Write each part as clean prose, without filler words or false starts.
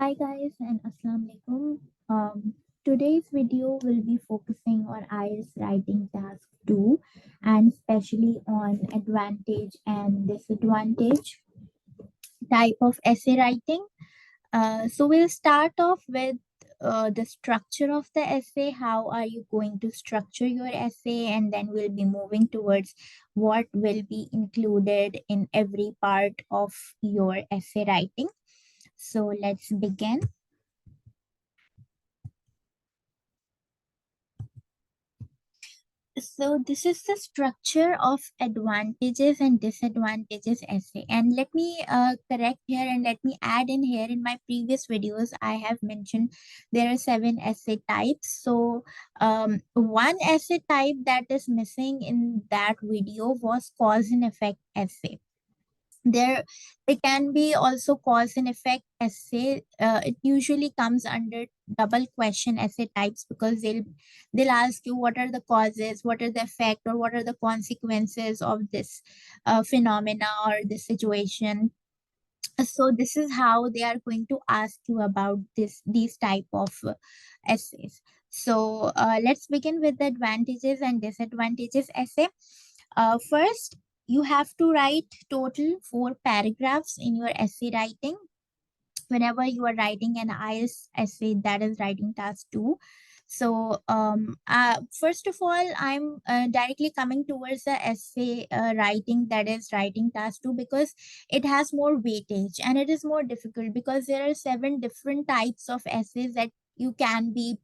Hi guys and Assalamu alaikum. Today's video will be focusing on IELTS writing task 2 and especially on advantage and disadvantage type of essay writing. So we'll start off with the structure of the essay. How are you going to structure your essay? And then we'll be moving towards what will be included in every part of your essay writing. So let's begin. So this is the structure of advantages and disadvantages essay. And let me correct here and let me add in here. In my previous videos, I have mentioned there are 7 essay types. So one essay type that is missing in that video was cause and effect essay. There can be also cause and effect essay. It usually comes under double question essay types because they'll ask you what are the causes, what are the effect, or what are the consequences of this phenomena or this situation. So this is how they are going to ask you about these type of essays. So let's begin with the advantages and disadvantages essay. First, you have to write total 4 paragraphs in your essay writing whenever you are writing an IELTS essay, that is writing task 2. So first of all, I'm directly coming towards the essay writing, that is writing task 2, because it has more weightage and it is more difficult because there are 7 different types of essays that you can be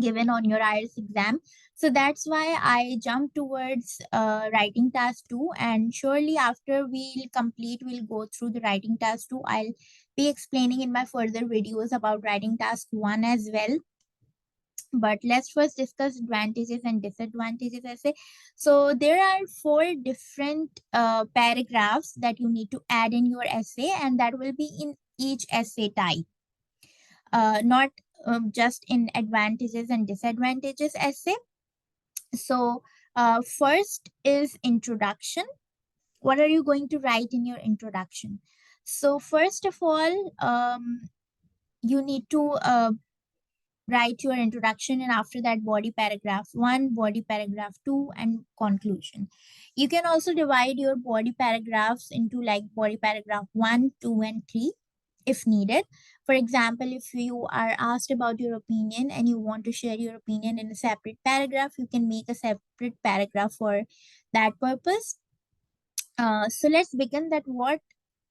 given on your IELTS exam. So that's why I jumped towards writing task 2. And surely after we'll go through the writing task 2. I'll be explaining in my further videos about writing task 1 as well. But let's first discuss advantages and disadvantages essay. So there are 4 different paragraphs that you need to add in your essay, and that will be in each essay type, not just in advantages and disadvantages essay. So first is introduction. What are you going to write in your introduction? So first of all, you need to write your introduction, and after that body paragraph 1, body paragraph 2, and conclusion. You can also divide your body paragraphs into like body paragraph 1, 2, and 3 if needed. For example, if you are asked about your opinion and you want to share your opinion in a separate paragraph, you can make a separate paragraph for that purpose. So let's begin that what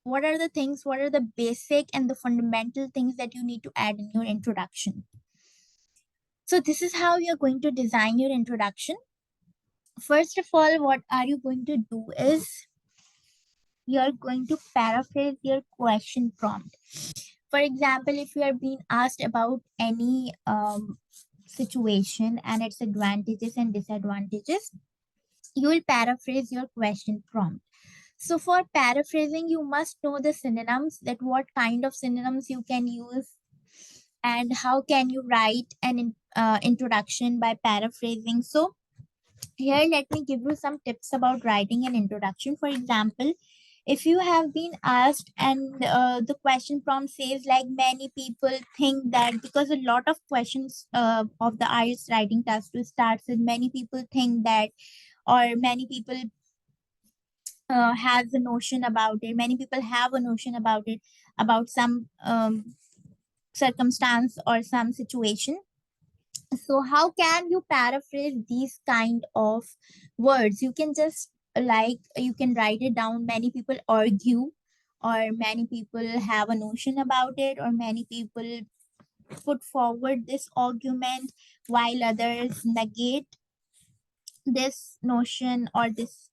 are the things, what are the basic and the fundamental things that you need to add in your introduction. So this is how you're going to design your introduction. First of all, what are you going to do is you're going to paraphrase your question prompt. For example, if you are being asked about any situation and its advantages and disadvantages, you will paraphrase your question prompt. So for paraphrasing, you must know the synonyms, that what kind of synonyms you can use and how can you write an introduction by paraphrasing. So here, let me give you some tips about writing an introduction. For example, if you have been asked and the question prompt says like many people think that, because a lot of questions of the IELTS writing task starts with many people think that, or many people has a notion about it, many people have a notion about it, about some circumstance or some situation. So how can you paraphrase these kind of words? You can just like you can write it down, many people argue, or many people have a notion about it, or many people put forward this argument while others negate this notion or this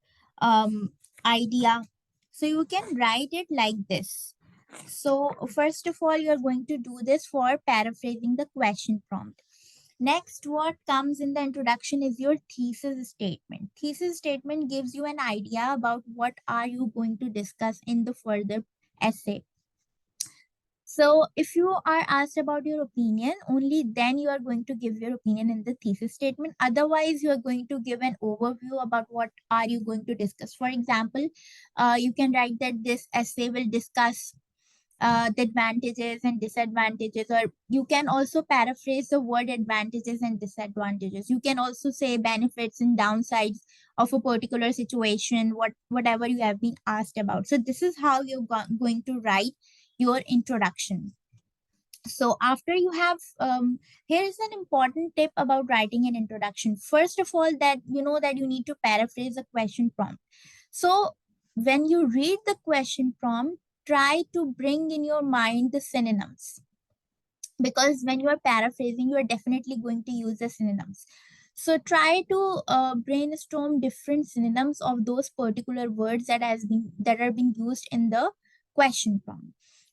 idea. So you can write it like this. So first of all, you're going to do this for paraphrasing the question prompt. Next, what comes in the introduction is your thesis statement. Thesis statement gives you an idea about what are you going to discuss in the further essay. So if you are asked about your opinion, only then you are going to give your opinion in the thesis statement. Otherwise, you are going to give an overview about what are you going to discuss. For example, you can write that this essay will discuss the advantages and disadvantages, or you can also paraphrase the word advantages and disadvantages. You can also say benefits and downsides of a particular situation, whatever you have been asked about. So this is how you're going to write your introduction. So after you have here is an important tip about writing an introduction. First of all, that you know that you need to paraphrase a question prompt. So when you read the question prompt, try to bring in your mind the synonyms, because when you are paraphrasing, you are definitely going to use the synonyms. So try to brainstorm different synonyms of those particular words that are being used in the question prompt.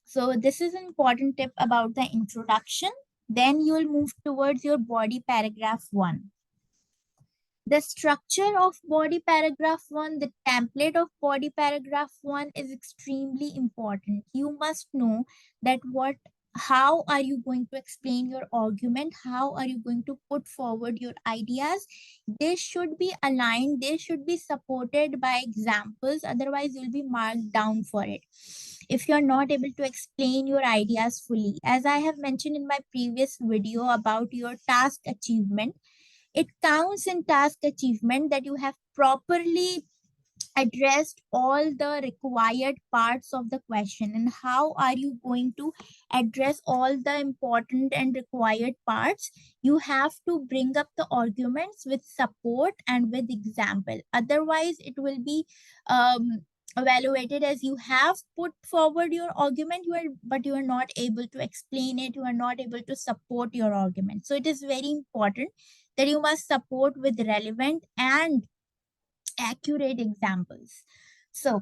So this is an important tip about the introduction. Then you will move towards your body paragraph 1. The structure of body paragraph 1, the template of body paragraph 1 is extremely important. You must know that how are you going to explain your argument? How are you going to put forward your ideas? They should be aligned, they should be supported by examples, otherwise, you'll be marked down for it. If you're not able to explain your ideas fully, as I have mentioned in my previous video about your task achievement, it counts in task achievement that you have properly addressed all the required parts of the question. And how are you going to address all the important and required parts? You have to bring up the arguments with support and with example, otherwise it will be evaluated as you have put forward your argument, but you are not able to explain it, you are not able to support your argument. So it is very important that you must support with relevant and accurate examples. So,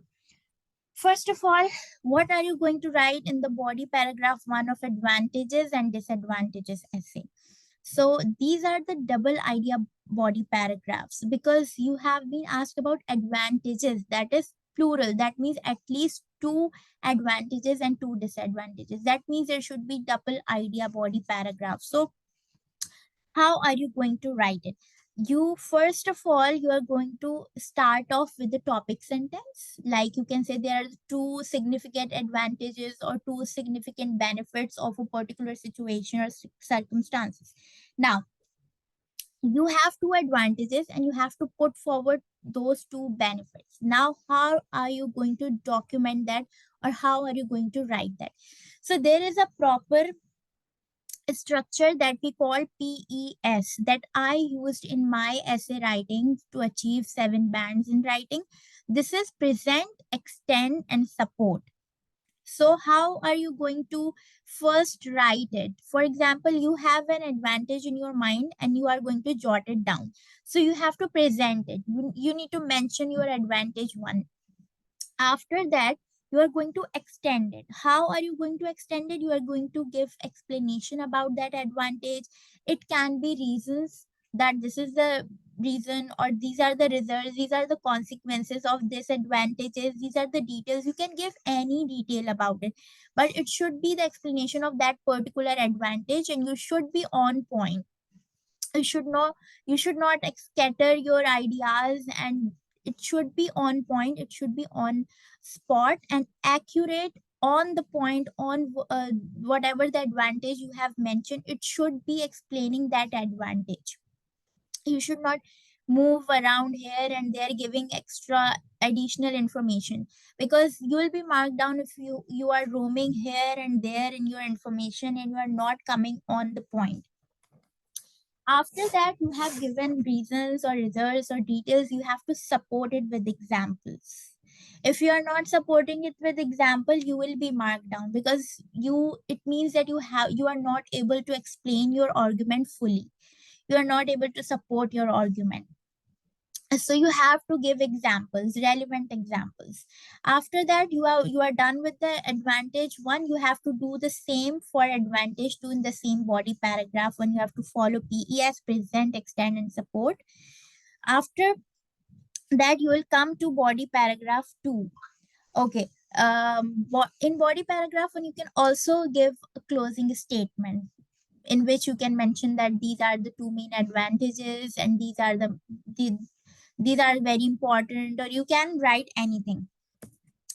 first of all, what are you going to write in the body paragraph 1 of advantages and disadvantages essay? So, these are the double idea body paragraphs, because you have been asked about advantages, that is plural, that means at least two advantages and two disadvantages. That means there should be double idea body paragraph. So, how are you going to write it? You first of all, you are going to start off with the topic sentence. Like you can say there are two significant advantages or two significant benefits of a particular situation or circumstances. Now, you have two advantages and you have to put forward those two benefits. Now, how are you going to document that, or how are you going to write that? So there is a proper structure that we call PES that I used in my essay writing to achieve 7 bands in writing. This is present, extend, and support. So, how are you going to first write it? For example, you have an advantage in your mind and you are going to jot it down. So, you have to present it. You need to mention your advantage one. After that, you are going to extend it. How are you going to extend it? You are going to give explanation about that advantage. It can be reasons, that this is the reason, or these are the results, these are the consequences of disadvantages, these are the details. You can give any detail about it, but it should be the explanation of that particular advantage, and you should be on point. You should not scatter your ideas, and it should be on point, it should be on spot and accurate, on the point, on whatever the advantage you have mentioned. It should be explaining that advantage. You should not move around here and there giving extra additional information, because you will be marked down if you are roaming here and there in your information and you are not coming on the point. After that, you have given reasons or results or details, you have to support it with examples. If you are not supporting it with example, you will be marked down, because it means that you are not able to explain your argument fully. You are not able to support your argument. So you have to give examples, relevant examples. After that, you are done with the advantage one. You have to do the same for advantage two in the same body paragraph when you have to follow PES, present, extend, and support. After that, you will come to body paragraph 2. Okay. In body paragraph 1, you can also give a closing statement in which you can mention that these are the two main advantages and these are very important, or you can write anything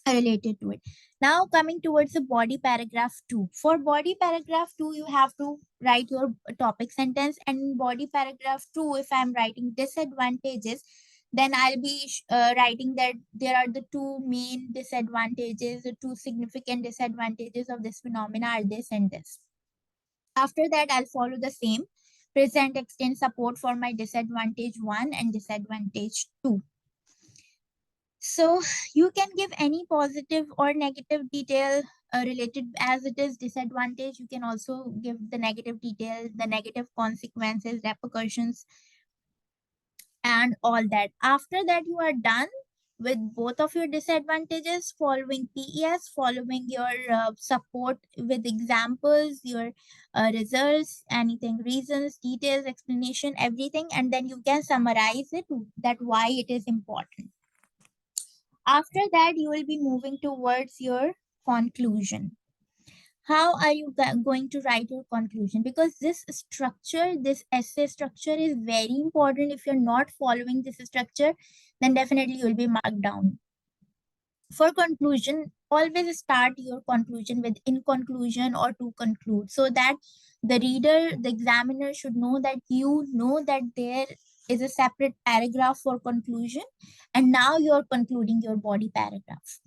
related to it. Now coming towards the body paragraph 2. For body paragraph 2, you have to write your topic sentence, and in body paragraph 2, if I'm writing disadvantages, then I'll be writing that there are the two main disadvantages, the two significant disadvantages of this phenomena are this and this. After that, I'll follow the same. Present extend support for my disadvantage 1 and disadvantage 2. So you can give any positive or negative detail related as it is disadvantage. You can also give the negative detail, the negative consequences, repercussions, and all that. After that, you are done with both of your disadvantages, following PES, following your support with examples, your results, anything, reasons, details, explanation, everything, and then you can summarize it that why it is important. After that, you will be moving towards your conclusion. How are you going to write your conclusion? Because this structure, this essay structure is very important. If you're not following this structure, then definitely you will be marked down. For conclusion, always start your conclusion with in conclusion or to conclude, so that the reader, the examiner should know that you know that there is a separate paragraph for conclusion, and now you're concluding your body paragraph.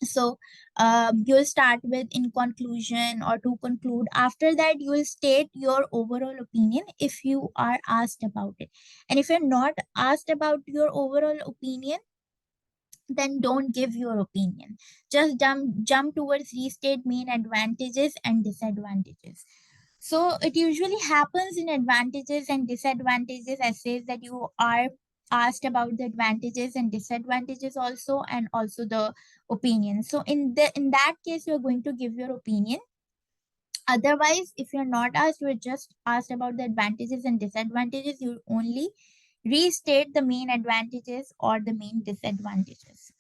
So you'll start with in conclusion or to conclude. After that, you will state your overall opinion if you are asked about it. And if you're not asked about your overall opinion, then don't give your opinion. Just jump towards restate main advantages and disadvantages. So it usually happens in advantages and disadvantages essays that you are asked about the advantages and disadvantages also, and also the opinion. So in that case, you're going to give your opinion. Otherwise, if you're not asked, you're just asked about the advantages and disadvantages, you only restate the main advantages or the main disadvantages.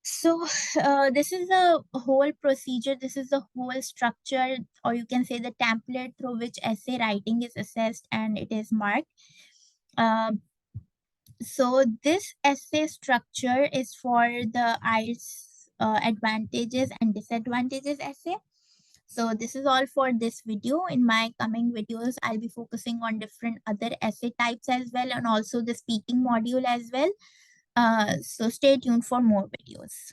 So this is the whole procedure, this is the whole structure, or you can say the template through which essay writing is assessed and it is marked. So this essay structure is for the IELTS advantages and disadvantages essay. So this is all for this video. In my coming videos, I'll be focusing on different other essay types as well, and also the speaking module as well. So stay tuned for more videos.